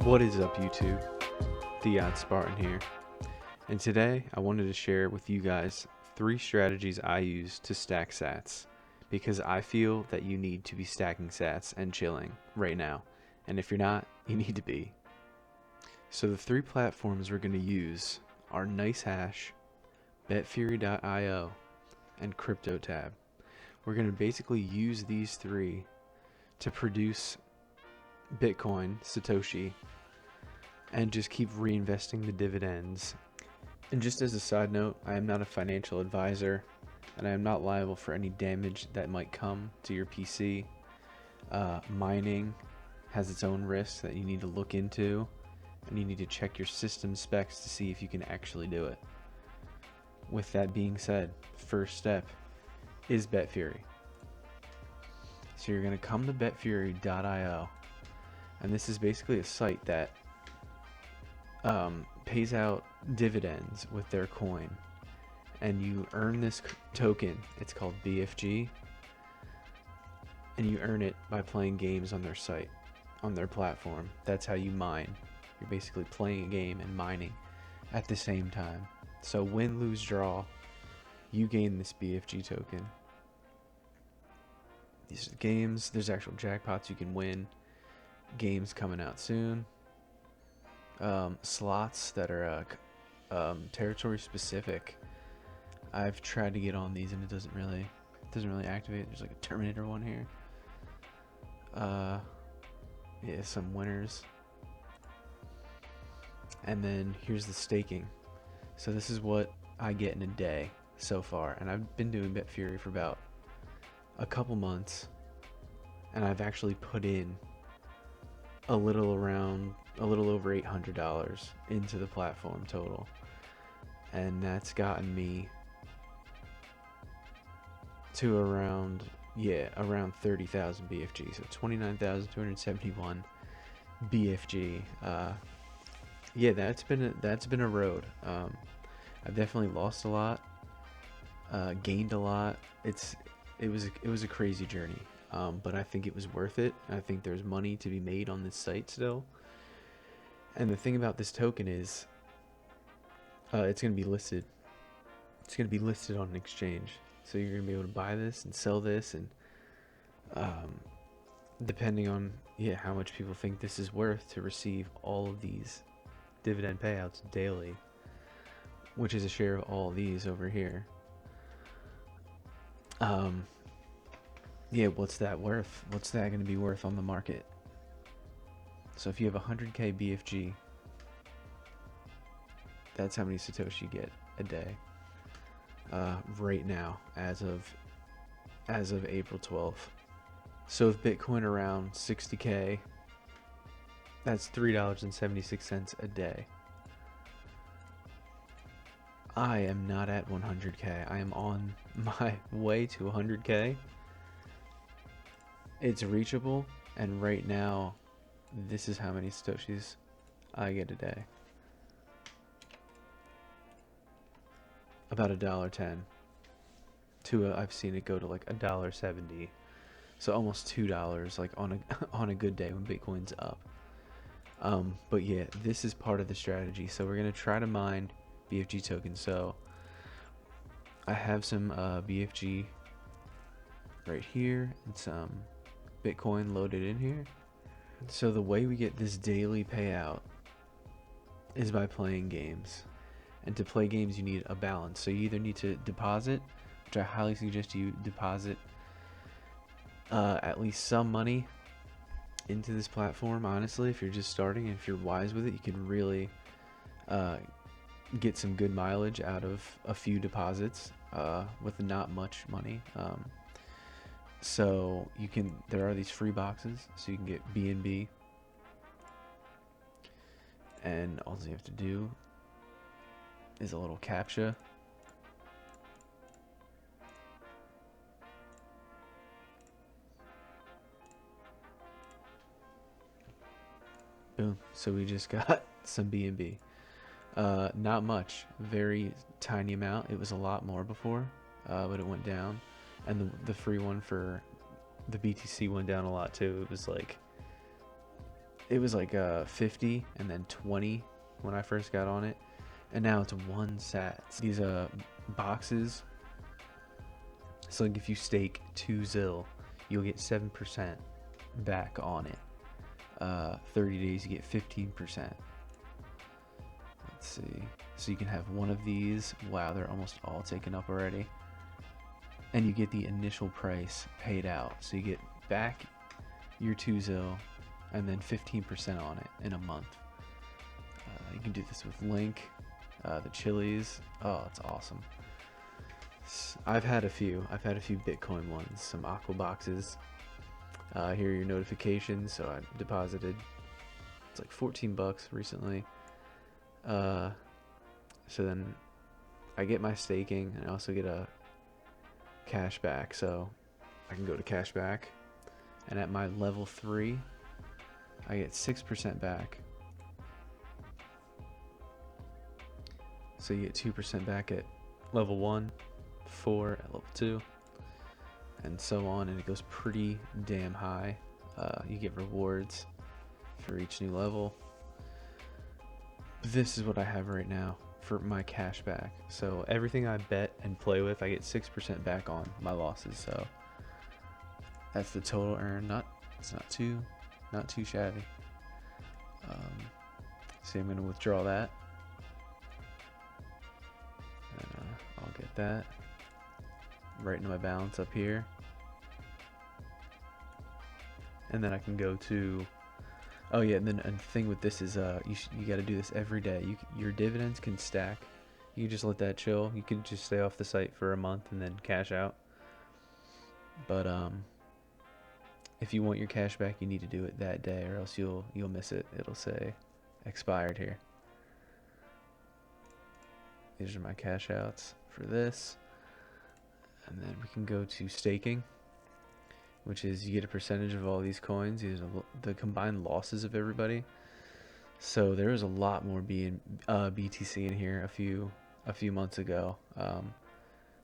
What is up, YouTube? The Spartan here, and today I wanted to share with you guys 3 strategies I use to stack SATS, because I feel that you need to be stacking SATS and chilling right now, and if you're not, you need to be. So the 3 platforms we're going to use are NiceHash, Betfury.io, and CryptoTab. We're going to basically use these 3 to produce Bitcoin, Satoshi, and just keep reinvesting the dividends. And just as a side note, I am not a financial advisor, and I am not liable for any damage that might come to your PC. Mining has its own risks that you need to look into, and you need to check your system specs to see if you can actually do it. With that being said, first step is Betfury. So you're going to come to betfury.io, and this is basically a site that pays out dividends with their coin, and you earn this token. It's called BFG, and you earn it by playing games on their site, on their platform. That's how you mine. You're basically playing a game and mining at the same time. So win, lose, draw, you gain this BFG token. These are the games. There's actual jackpots you can win. Games coming out soon. Slots that are territory specific. I've tried to get on these and it doesn't really activate. There's like a Terminator one here. Yeah, some winners. And then here's the staking. So this is what I get in a day so far, and I've been doing Betfury for about a couple months, and I've actually put in a little over $800 into the platform total, and that's gotten me to around 30,000 BFG, so 29,271 BFG. Yeah, that's been a road. I've definitely lost a lot, gained a lot. It was a crazy journey, but I think it was worth it. I think there's money to be made on this site still. And the thing about this token is, it's going to be listed. It's going to be listed on an exchange, so you're going to be able to buy this and sell this, and depending on how much people think this is worth, to receive all of these dividend payouts daily, which is a share of all of these over here. What's that worth? What's that going to be worth on the market? So if you have 100k BFG, that's how many Satoshi you get a day. Right now, as of April 12th. So if Bitcoin around 60k, that's $3.76 a day. I am not at 100k. I am on my way to 100k. It's reachable, and right now, this is how many Satoshis I get a day. About $1.10. I've seen it go to like $1.70. So almost $2, like on a good day when Bitcoin's up. But yeah, this is part of the strategy. So we're gonna try to mine BFG tokens. So I have some BFG right here and some Bitcoin loaded in here. So the way we get this daily payout is by playing games. And to play games, you need a balance. So you either need to deposit, which I highly suggest you deposit at least some money into this platform. Honestly, if you're just starting and if you're wise with it, you can really get some good mileage out of a few deposits with not much money. So there are these free boxes, so you can get BNB, and all you have to do is a little CAPTCHA. Boom. So we just got some BNB. Not much, very tiny amount. It was a lot more before, but it went down. And the free one for the BTC went down a lot too. It was like it was like 50 and then 20 when I first got on it, and now it's 1 SATS. These boxes, so like if you stake 2 ZIL, you'll get 7% back on it. 30 days you get 15%. Let's see, so you can have one of these. Wow, they're almost all taken up already. And you get the initial price paid out, so you get back your 2 ZIL and then 15% on it in a month. You can do this with Link, the Chili's. Oh, it's awesome. I've had a few Bitcoin ones, some Aqua boxes. Here are your notifications. So I deposited, it's like 14 bucks recently. So then I get my staking, and I also get a cash back. So I can go to cash back, and at my level 3 I get 6% back. So you get 2% back at level 1, 4 at level 2, and so on, and it goes pretty damn high. You get rewards for each new level. This is what I have right now for my cash back. So everything I bet and play with, I get 6% back on my losses. So that's the total earn. It's not too shabby. So I'm gonna withdraw that. And, I'll get that right into my balance up here, and then I can go to, oh yeah, and then a thing with this is you got to do this every day. Your dividends can stack. You can just let that chill. You can just stay off the site for a month and then cash out. But if you want your cash back, you need to do it that day, or else you'll miss it. It'll say expired here. These are my cash outs for this. And then we can go to staking, which is you get a percentage of all these coins. These are the combined losses of everybody. So there was a lot more BTC in here a few months ago,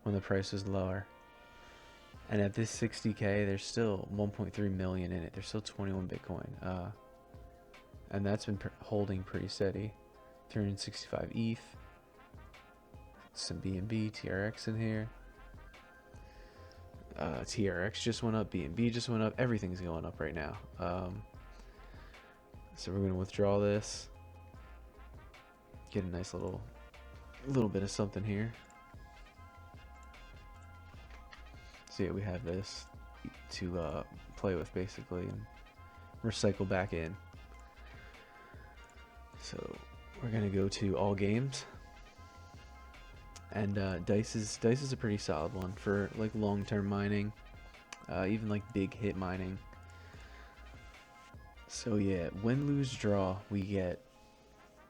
when the price was lower. And at this 60K, there's still 1.3 million in it. There's still 21 Bitcoin, and that's been holding pretty steady. 365 ETH, some BNB, TRX in here. TRX just went up, BNB just went up, everything's going up right now. So we're gonna withdraw this, get a nice little bit of something here. So yeah, we have this to play with basically and recycle back in. So we're gonna go to all games. And Dice is a pretty solid one for like long-term mining, even like big hit mining. So yeah, win, lose, draw, we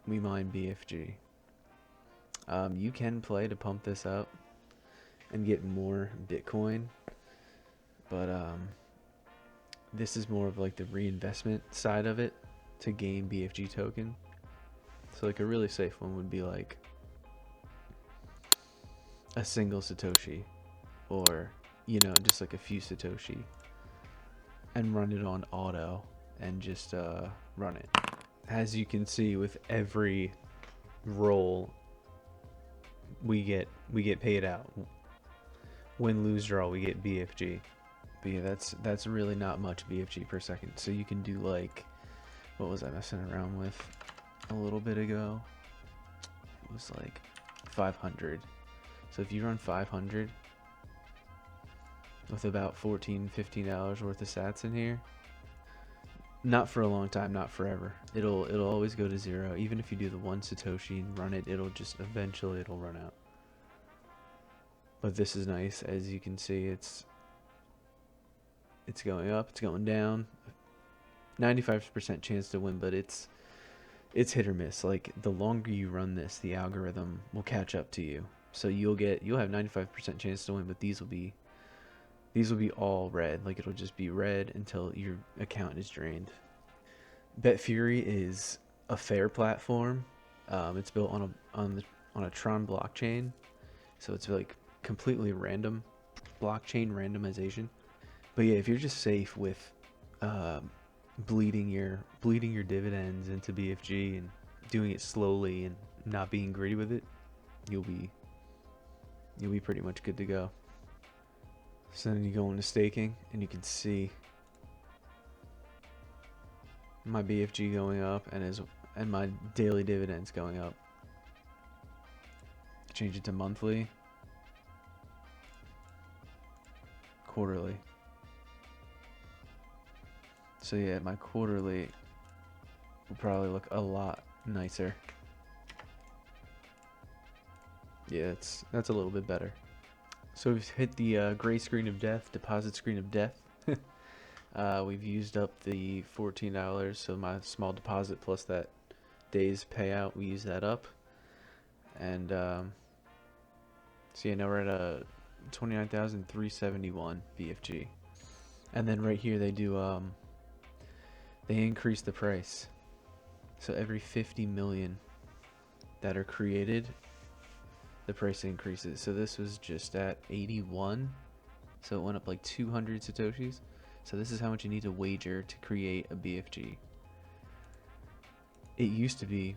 mine BFG. You can play to pump this up and get more Bitcoin, but this is more of like the reinvestment side of it to gain BFG token. So like a really safe one would be like a single Satoshi, or just like a few Satoshi, and run it on auto and just run it. As you can see, with every roll we get paid out. Win, lose, draw, we get BFG. But yeah, that's really not much BFG per second. So you can do like, what was I messing around with a little bit ago? It was like 500. So if you run 500 with about $14-15 worth of sats in here, not for a long time, not forever. It'll always go to 0. Even if you do the 1 Satoshi and run it, it'll just eventually it'll run out. But this is nice. As you can see, it's going up, it's going down. 95% chance to win, but it's hit or miss. Like the longer you run this, the algorithm will catch up to you. So you'll have 95% chance to win, but these will be all red. Like it'll just be red until your account is drained. Betfury is a fair platform. It's built on a Tron blockchain, so it's like completely random blockchain randomization. But yeah, if you're just safe with bleeding your dividends into BFG and doing it slowly and not being greedy with it, you'll be pretty much good to go. So then you go into staking and you can see my BFG going up and my daily dividends going up. Change it to monthly, quarterly. So yeah, my quarterly will probably look a lot nicer. Yeah, that's a little bit better. So we've hit the gray screen of death, deposit screen of death. We've used up the $14, so my small deposit plus that day's payout, we use that up. And so yeah, now we're at 29,371 BFG. And then right here they do they increase the price. So every 50 million that are created, the price increases. So this was just at 81, so it went up like 200 satoshis. So this is how much you need to wager to create a BFG. It used to be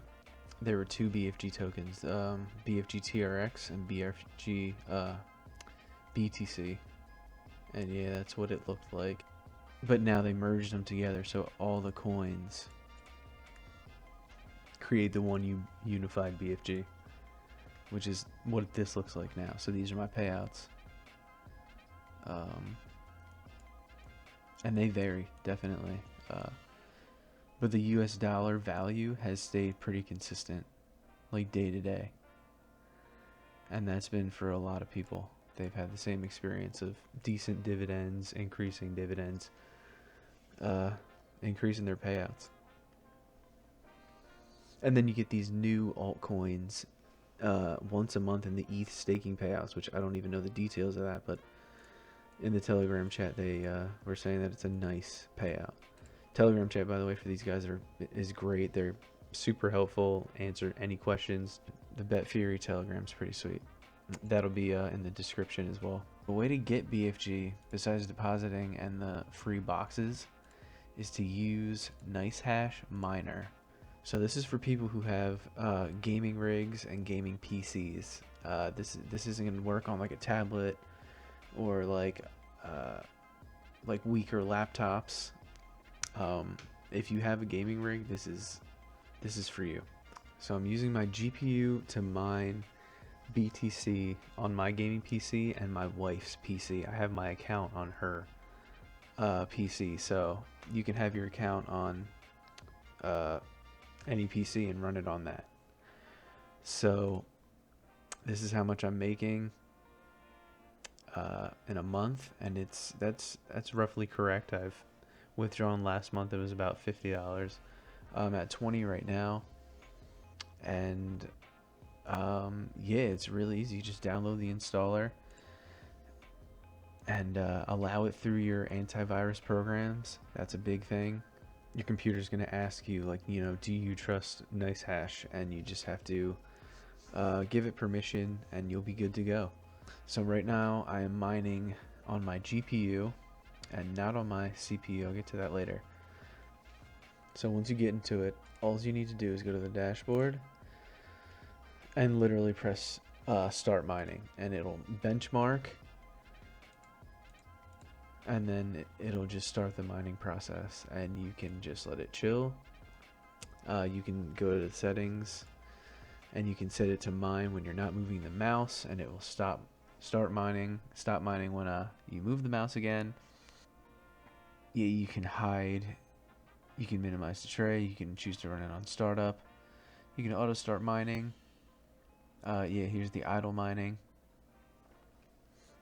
there were two BFG tokens, BFG TRX and BFG BTC, and yeah, that's what it looked like. But now they merged them together, so all the coins create the one unified BFG, which is what this looks like now. So these are my payouts, and they vary definitely, but the US dollar value has stayed pretty consistent, like day to day, and that's been for a lot of people. They've had the same experience of decent dividends, increasing dividends, increasing their payouts. And then you get these new altcoins once a month in the ETH staking payouts, which I don't even know the details of that, but in the Telegram chat they were saying that it's a nice payout. Telegram chat, by the way, for these guys is great. They're super helpful, answer any questions. The Betfury Telegram's pretty sweet. That'll be in the description as well. The way to get BFG, besides depositing and the free boxes, is to use NiceHash Miner. So this is for people who have gaming rigs and gaming PCs. This isn't gonna work on like a tablet or like weaker laptops. If you have a gaming rig, this is for you. So I'm using my GPU to mine BTC on my gaming PC and my wife's PC. I have my account on her PC, so you can have your account on any PC and run it on that. So this is how much I'm making in a month, and that's roughly correct. I've withdrawn last month, it was about $50. I'm at 20 right now, and yeah, it's really easy. You just download the installer and allow it through your antivirus programs. That's a big thing. Your computer's going to ask you, like, you know, do you trust NiceHash? And you just have to give it permission and you'll be good to go. So right now I am mining on my GPU and not on my CPU. I'll get to that later. So once you get into it, all you need to do is go to the dashboard and literally press start mining, and it'll benchmark, and then it'll just start the mining process, and you can just let it chill. You can go to the settings and you can set it to mine when you're not moving the mouse, and it will stop mining when you move the mouse again. Yeah, you can hide, you can minimize the tray, you can choose to run it on startup, you can auto start mining. Yeah, here's the idle mining.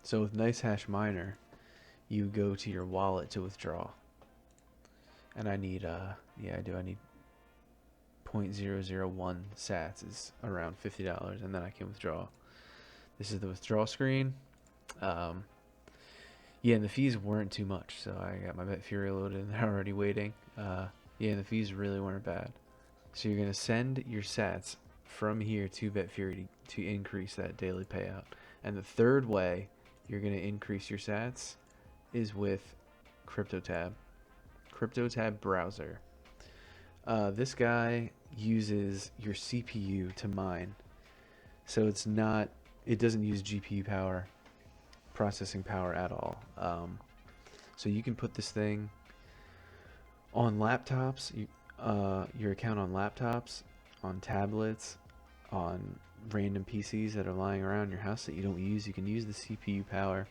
So with NiceHash Miner, you go to your wallet to withdraw, and I need yeah, I need 0.001 SATS is around $50, and then I can withdraw. This is the withdrawal screen. Yeah, and the fees weren't too much, so I got my Betfury loaded and they're already waiting. Yeah, and the fees really weren't bad. So you're gonna send your SATS from here to Betfury to increase that daily payout. And the third way you're gonna increase your SATS is with CryptoTab. CryptoTab browser. This guy uses your CPU to mine, so it doesn't use GPU power, processing power at all. So you can put this thing on laptops, your account on laptops, on tablets, on random PCs that are lying around your house that you don't use. You can use the CPU power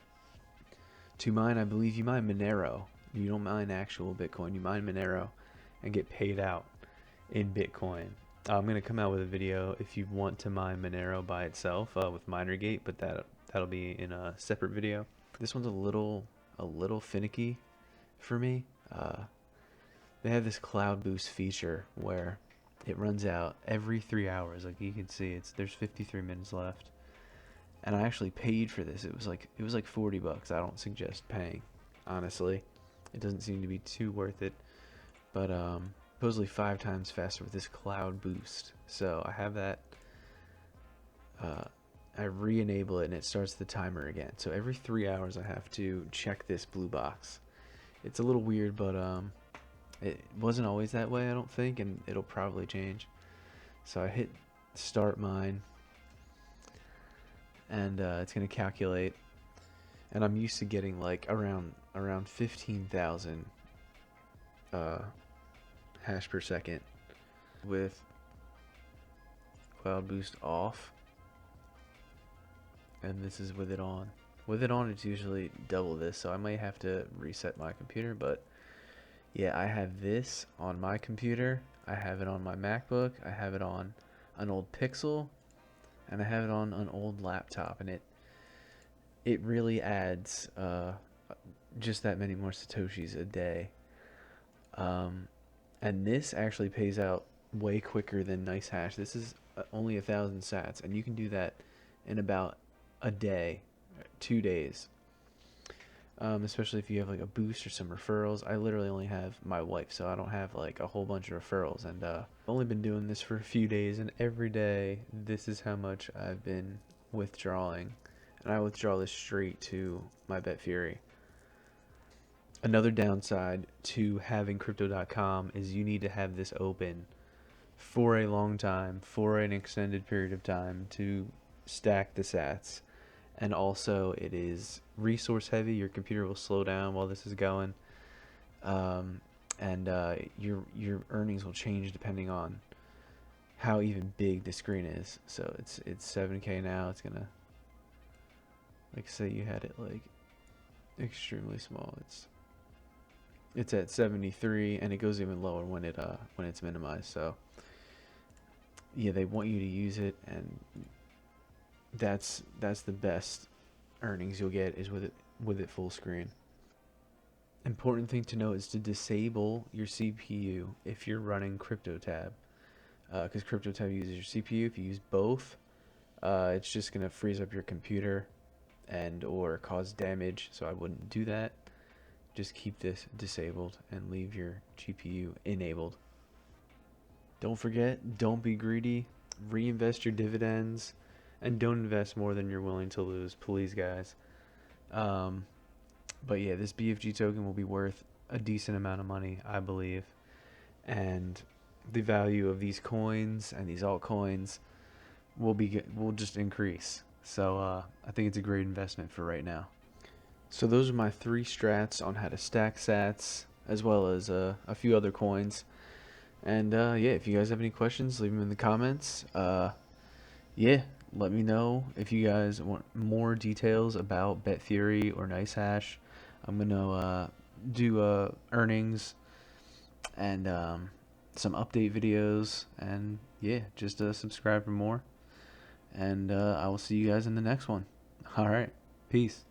to mine. I believe you mine Monero. You don't mine actual Bitcoin. You mine Monero and get paid out in Bitcoin. I'm going to come out with a video if you want to mine Monero by itself with MinerGate, but that'll be in a separate video. This one's a little finicky for me. They have this cloud boost feature where it runs out every 3 hours. Like you can see, there's 53 minutes left, and I actually paid for this. It was like 40 bucks. I don't suggest paying, honestly. It doesn't seem to be too worth it, but supposedly 5 times faster with this cloud boost. So I have that. I re-enable it and it starts the timer again. So every 3 hours I have to check this blue box. It's a little weird, but it wasn't always that way, I don't think, and it'll probably change. So I hit start mine, and it's gonna calculate, and I'm used to getting like around 15,000 hash per second with cloud boost off, and this is with it on. With it on, it's usually double this, so I might have to reset my computer, but yeah, I have this on my computer, I have it on my MacBook, I have it on an old Pixel, and I have it on an old laptop, and it really adds just that many more Satoshis a day. And this actually pays out way quicker than NiceHash. This is only 1,000 sats, and you can do that in about a day, 2 days. Especially if you have like a boost or some referrals. I literally only have my wife, so I don't have like a whole bunch of referrals, and I've only been doing this for a few days, and every day this is how much I've been withdrawing, and I withdraw this straight to my Betfury. Another downside to having crypto.com is you need to have this open for a long time, for an extended period of time, to stack the sats. And also it is resource heavy. Your computer will slow down while this is going, and your earnings will change depending on how even big the screen is. So it's 7K now. It's gonna, like, say you had it like extremely small, it's at 73, and it goes even lower when it's minimized. So yeah, they want you to use it, and that's the best earnings you'll get is with it full screen. Important thing to know is to disable your CPU if you're running CryptoTab, because CryptoTab uses your CPU. If you use both, it's just gonna freeze up your computer and or cause damage. So I wouldn't do that. Just keep this disabled and leave your GPU enabled. Don't forget, don't be greedy. Reinvest your dividends, and don't invest more than you're willing to lose, please, guys. But yeah, this BFG token will be worth a decent amount of money, I believe, and the value of these coins and these altcoins will just increase. So I think it's a great investment for right now. So those are my 3 strats on how to stack sats, as well as a few other coins. And yeah, if you guys have any questions, leave them in the comments. Yeah, let me know if you guys want more details about Betfury or NiceHash. I'm gonna do earnings and some update videos, and yeah, just subscribe for more. And I will see you guys in the next one. All right, peace.